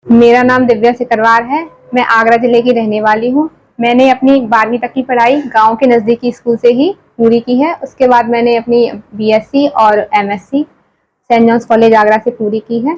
मेरा नाम दिव्या सिकरवार है। मैं आगरा जिले की रहने वाली हूँ। मैंने अपनी 12वीं तक की पढ़ाई गांव के नज़दीकी स्कूल से ही पूरी की है। उसके बाद मैंने अपनी बीएससी और MSc Saint John's College Agra से पूरी की है।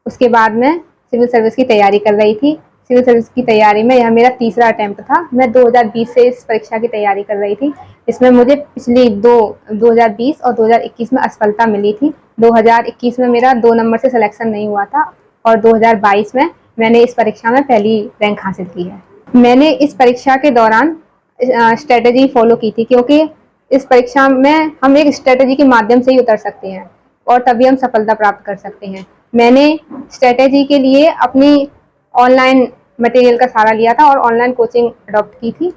उसके बाद मैं सिविल सर्विस की तैयारी कर रही थी। सिविल सर्विस की तैयारी में यह मेरा तीसरा अटेम्प्ट था। मैं 2020 से इस परीक्षा की तैयारी कर रही थी। इसमें मुझे पिछली 2020 और 2021 में असफलता मिली थी। 2021 में मेरा 2 नंबर से सिलेक्शन नहीं हुआ था और 2022 में मैंने इस परीक्षा में पहली रैंक हासिल की है। मैंने इस परीक्षा के दौरान स्ट्रेटेजी फॉलो की थी, क्योंकि इस परीक्षा में हम एक स्ट्रेटेजी के माध्यम से ही उतर सकते हैं और तभी हम सफलता प्राप्त कर सकते हैं। मैंने स्ट्रेटेजी के लिए अपनी ऑनलाइन मटेरियल का सहारा लिया था और ऑनलाइन कोचिंग अडॉप्ट की थी।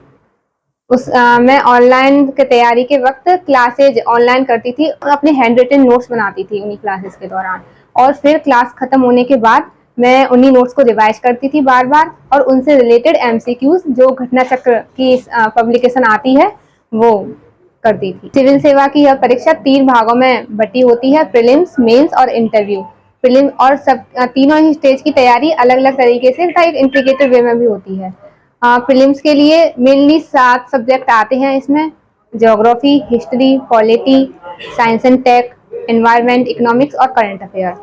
मैं ऑनलाइन की तैयारी के वक्त क्लासेज ऑनलाइन करती थी और अपने हैंड रिटन नोट्स बनाती थी उन्हीं क्लासेस के दौरान, और फिर क्लास खत्म होने के बाद मैं उन्हीं नोट्स को रिवाइज करती थी बार बार और उनसे रिलेटेड एमसीक्यूज जो घटना चक्र की पब्लिकेशन आती है वो करती थी। सिविल सेवा की यह परीक्षा 3 भागों में बटी होती है, प्रीलिम्स, मेंस और इंटरव्यू। प्रीलिम और सब तीनों ही स्टेज की तैयारी अलग अलग तरीके से तथा एक इंटीग्रेटेड वे में भी होती है। प्रीलिम्स के लिए मेनली 7 सब्जेक्ट आते हैं इसमें: geography, history, polity, science and tech, environment, economics और करंट अफेयर।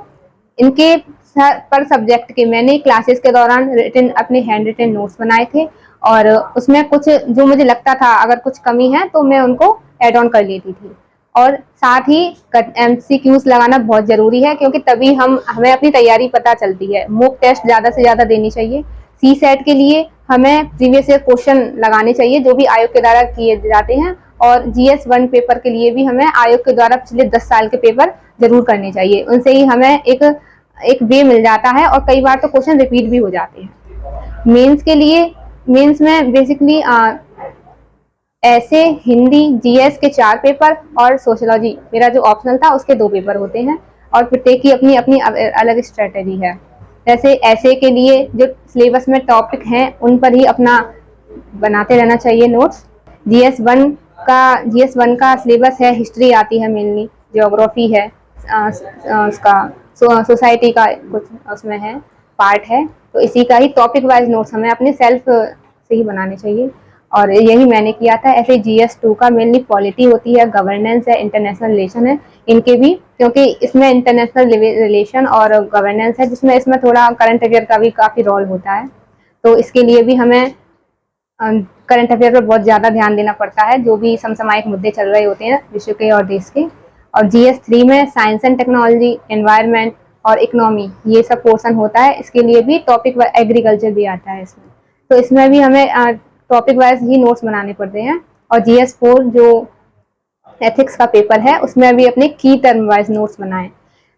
इनके पर सब्जेक्ट के मैंने क्लासेस के दौरान अपने हैंड रिटन नोट्स बनाए थे और उसमें कुछ जो मुझे लगता था अगर कुछ कमी है तो मैं उनको एड ऑन कर लेती थी। और साथ ही एमसीक्यूज लगाना बहुत जरूरी है, क्योंकि तभी हमें अपनी तैयारी पता चलती है। मॉक टेस्ट ज्यादा से ज्यादा देनी चाहिए। सी सेट के लिए हमें प्रीवियस ईयर क्वेश्चन लगाने चाहिए जो भी आयोग के द्वारा किए जाते हैं, और GS1 पेपर के लिए भी हमें आयोग के द्वारा पिछले 10 साल के पेपर जरूर करने चाहिए। उनसे ही हमें एक वे मिल जाता है और कई बार तो क्वेश्चन रिपीट भी हो जाते हैं। मेंस के लिए मेंस में बेसिकली ऐसे, हिंदी, जीएस के 4 पेपर और सोशियोलॉजी मेरा जो ऑप्शनल था उसके 2 पेपर होते हैं, और प्रत्येक की अपनी अपनी अलग स्ट्रेटेजी है। जैसे ऐसे के लिए जो सिलेबस में टॉपिक हैं उन पर ही अपना बनाते रहना चाहिए नोट्स। GS1 का सिलेबस है, हिस्ट्री आती है मेनली, ज्योग्राफी है, उसका सोसाइटी का कुछ उसमें है पार्ट है, तो इसी का ही टॉपिक वाइज नोट्स हमें अपने सेल्फ से ही बनाने चाहिए और यही मैंने किया था। ऐसे GS2 का मेनली पॉलिटी होती है, गवर्नेंस है, इंटरनेशनल रिलेशन है, इनके भी, क्योंकि इसमें इंटरनेशनल रिलेशन और गवर्नेंस है जिसमें इसमें थोड़ा करंट अफेयर का भी काफ़ी रोल होता है, तो इसके लिए भी हमें करंट अफेयर पर बहुत ज़्यादा ध्यान देना पड़ता है, जो भी समसामयिक मुद्दे चल रहे होते हैं विश्व के और देश के। और GS3 में साइंस एंड टेक्नोलॉजी, एनवायरनमेंट और इकोनॉमी ये सब पोर्शन होता है। इसके लिए भी टॉपिक एग्रीकल्चर भी आता है इसमें, तो इसमें भी हमें टॉपिक वाइज ही नोट्स बनाने पड़ते हैं। और GS4 जो एथिक्स का पेपर है उसमें भी अपने की टर्म वाइज नोट्स बनाए।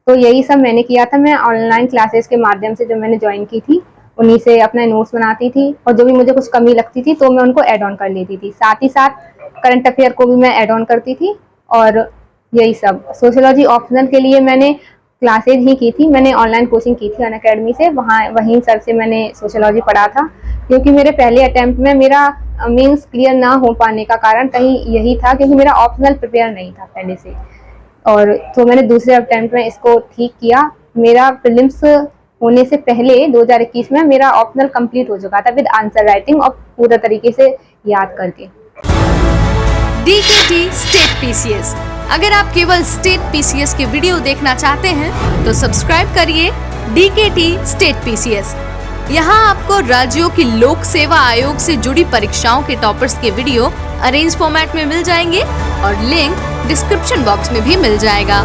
तो यही सब मैंने किया था। मैं ऑनलाइन क्लासेस के माध्यम से जो मैंने ज्वाइन की थी उन्हीं से अपने नोट्स बनाती थी, और जो भी मुझे कुछ कमी लगती थी तो मैं उनको ऐड ऑन कर लेती थी। साथ ही साथ करंट अफेयर को भी मैं ऐड ऑन करती थी। और यही सब सोशियोलॉजी ऑप्शनल के लिए मैंने क्लासेज ही की थी। मैंने ऑनलाइन कोचिंग की थी अनअकैडमी से, वहीं सर से मैंने सोशियोलॉजी पढ़ा था, क्योंकि मेरे पहले अटेम्प्ट में मेरा मीन्स क्लियर ना हो पाने का कारण कहीं यही था क्योंकि मेरा ऑप्शनल प्रिपेयर नहीं था पहले से, और तो मैंने दूसरे अटेम्प्ट में इसको ठीक किया। मेरा प्रीलिम्स होने से पहले 2021 में मेरा ऑप्शनल कंप्लीट हो चुका था विद आंसर राइटिंग और पूरा तरीके से याद करके। DKT state PCS। अगर आप केवल स्टेट PCS के वीडियो देखना चाहते हैं तो सब्सक्राइब करिए DKT स्टेट PCS। यहाँ आपको राज्यों की लोक सेवा आयोग से जुड़ी परीक्षाओं के टॉपर्स के वीडियो अरेंज फॉर्मेट में मिल जाएंगे और लिंक डिस्क्रिप्शन बॉक्स में भी मिल जाएगा।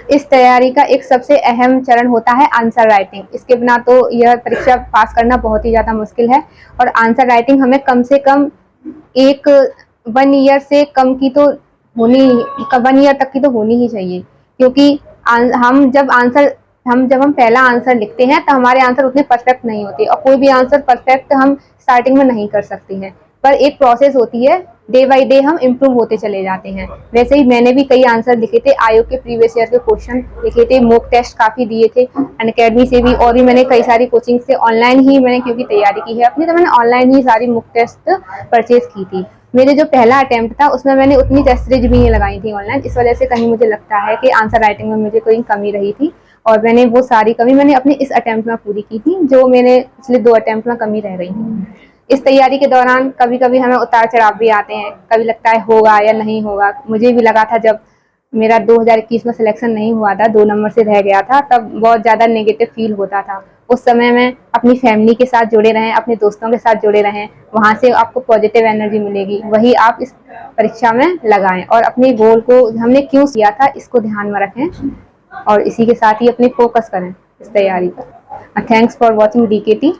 इस तैयारी का एक सबसे अहम चरण होता है आंसर राइटिंग। इसके बिना तो यह परीक्षा पास करना बहुत ही ज़्यादा मुश्किल है, और आंसर राइटिंग हमें कम से कम 1 ईयर से कम की तो 1 ईयर तक की तो होनी ही चाहिए, क्योंकि जब हम पहला आंसर लिखते हैं तो हमारे आंसर उतने परफेक्ट नहीं होते, और कोई भी आंसर परफेक्ट हम स्टार्टिंग में नहीं कर सकते हैं, पर एक प्रोसेस होती है, डे बाय डे हम इम्प्रूव होते चले जाते हैं। वैसे ही मैंने भी कई आंसर लिखे थे, आयोग के प्रीवियस ईयर के क्वेश्चन लिखे थे, मॉक टेस्ट काफ़ी दिए थे अनअकैडमी से भी, और भी मैंने कई सारी कोचिंग से ऑनलाइन ही मैंने क्योंकि तैयारी की है अपनी, तो मैंने ऑनलाइन ही सारी मॉक टेस्ट परचेज की थी। मेरे जो पहला अटेम्प्ट था उसमें मैंने उतनी टेस्टेज भी नहीं लगाई थी ऑनलाइन, इस वजह से कहीं मुझे लगता है कि आंसर राइटिंग में मुझे कोई कमी रही थी, और मैंने वो सारी कमी मैंने अपने इस अटेम्प्ट में पूरी की थी, जो मैंने पिछले 2 अटेम्प्ट में कमी रह रही थी। इस तैयारी के दौरान कभी कभी हमें उतार चढ़ाव भी आते हैं, कभी लगता है होगा या नहीं होगा। मुझे भी लगा था जब मेरा 2021 में सिलेक्शन नहीं हुआ था, 2 नंबर से रह गया था, तब बहुत ज़्यादा नेगेटिव फील होता था। उस समय में अपनी फैमिली के साथ जुड़े रहें, अपने दोस्तों के साथ जुड़े रहें, वहाँ से आपको पॉजिटिव एनर्जी मिलेगी, वही आप इस परीक्षा में लगाएं और अपने गोल को हमने क्यों किया था इसको ध्यान में रखें और इसी के साथ ही अपने फोकस करें इस तैयारी पर। Thanks for watching DKT।